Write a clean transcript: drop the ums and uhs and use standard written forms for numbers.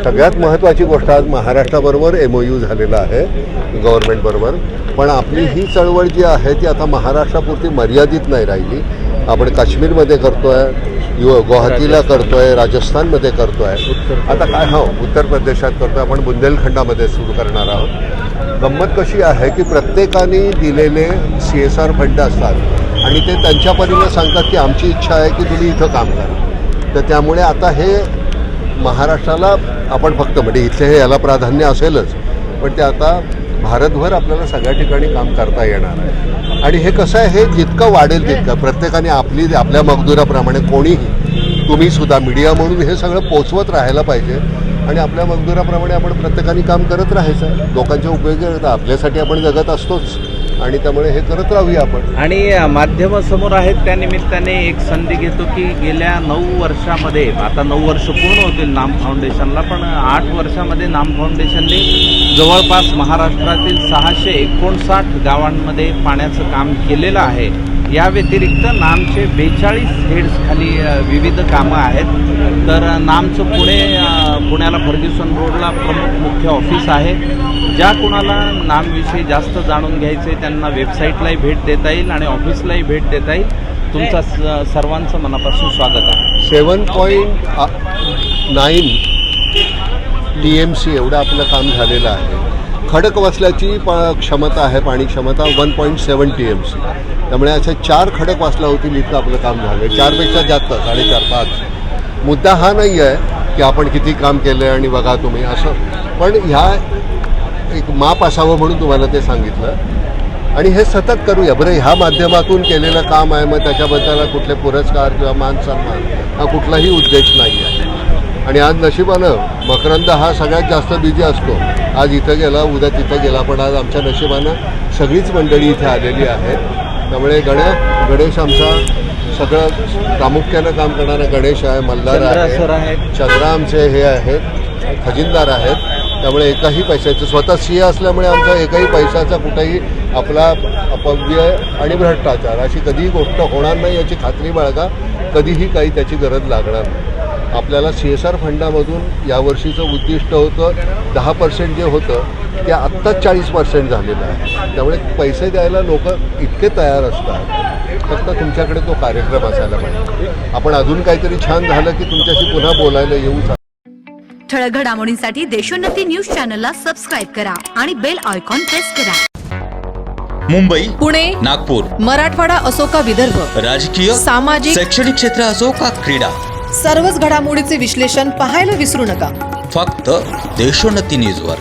सगळ्यात महत्त्वाची गोष्ट आज महाराष्ट्राबरोबर MOU झालेला आहे गव्हर्नमेंटबरोबर. पण आपली ही चळवळ जी आहे ती आता महाराष्ट्रापुरती मर्यादित नाही राहिली. आपण काश्मीरमध्ये करतो आहे, गुवाहाटीला करतो आहे, राजस्थानमध्ये करतो आहे, आता काय उत्तर प्रदेशात करतो आहे, आपण बुंदेलखंडामध्ये सुरू करणार आहोत. गंमत कशी आहे की प्रत्येकाने दिलेले CSR फंड असतात आणि ते त्यांच्या परीने सांगतात की आमची इच्छा आहे की तुम्ही इथं काम करा. तर त्यामुळे आता हे महाराष्ट्राला आपण फक्त म्हणजे इथले हे याला प्राधान्य असेलच, पण ते आता भारतभर आपल्याला सगळ्या ठिकाणी काम करता येणार आहे. आणि हे कसं आहे, हे जितकं वाढेल तितकं प्रत्येकाने आपल्या मजदुराप्रमाणे कोणीही तुम्हीसुद्धा मीडिया म्हणून हे सगळं पोचवत राहायला पाहिजे आणि आपल्या मजदुराप्रमाणे आपण प्रत्येकाने काम करत राहायचं. लोकांच्या उपयोगी आपल्यासाठी आपण जगत असतोच आणि त्यामुळे हे करत राहूया आपण. आणि माध्यमासमोर आहेत त्या निमित्ताने एक संधी घेतो की गेल्या 9 वर्षामध्ये, आता 9 वर्ष पूर्ण होतील नाम फाउंडेशनला, पण 8 वर्षामध्ये नाम फाउंडेशनने जवळपास महाराष्ट्रातील 659 गावांमध्ये पाण्याचं काम केलेलं आहे. या व्यतिरिक्त नामचे 42 हेड्स खाली विविध कामं आहेत. तर नामचं पुण्याला फर्ग्युसन रोडला प्रमुख मुख्य ऑफिस आहे. ज्या कुणाला नामविषयी जास्त जाणून घ्यायचे त्यांना वेबसाईटलाही भेट देता येईल आणि ऑफिसलाही भेट देता येईल. तुमचा सर्वांचं मनापासून स्वागत आहे. 7.9 TMC एवढं आपलं काम झालेलं आहे. खडकवासल्याची क्षमता आहे, पाणी क्षमता 1.7 TMC. त्यामुळे असे 4 खडकवासला होतील इतकं आपलं काम झालं. 4पेक्षा जास्त, 4.5-5. मुद्दा हा नाही आहे की आपण किती काम केलं आणि बघा तुम्ही असं, पण ह्या एक माप असावं म्हणून तुम्हाला ते सांगितलं आणि हे सतत करूया. बरं, ह्या माध्यमातून केलेलं काम आहे, मग त्याच्याबद्दल कुठले पुरस्कार किंवा मान सन्मान हा कुठलाही उद्देश नाही आहे. आणि आज नशिबानं मकरंद हा सगळ्यात जास्त बिझी असतो. आज इथं गेला, उद्या तिथं गेला, पण आज आमच्या नशिबानं सगळीच मंडळी इथे आलेली आहेत. त्यामुळे गणेश आमचा सगळं प्रामुख्यानं काम करणारा गणेश आहे, मल्हार आहे, चंद्रा आमचे हे आहेत, खजिनदार आहेत. त्यामुळे एकाही पैशाचं, स्वतः सिंह असल्यामुळे आमचा एकाही पैशाचा कुठेही आपला अपव्यय आणि भ्रष्टाचार अशी कधीही गोष्ट होणार नाही याची खात्री बाळगा. कधीही काही त्याची गरज लागणार नाही. आपल्याला CSR फंडामधून यावर्षीचं उद्दिष्ट होतं 10% जे होतं ते आत्ताच 40% झालेलं आहे. त्यामुळे पैसे द्यायला लोक इतके तयार असतात, फक्त तुमच्याकडे तो कार्यक्रम असायला पाहिजे. आपण अजून काहीतरी छान झालं की तुमच्याशी पुन्हा बोलायला येऊ. ठळक घडामोडींसाठी देशोन्नती न्यूज चॅनलला सबस्क्राईब करा आणि बेल आयकॉन प्रेस करा. मुंबई, पुणे, नागपूर, मराठवाडा असो का विदर्भ, राजकीय, सामाजिक, शैक्षणिक क्षेत्र असो का क्रीडा, सर्वच घडामोडीचे विश्लेषण पाहायला विसरू नका. फक्त देशोन्नती न्यूजवर.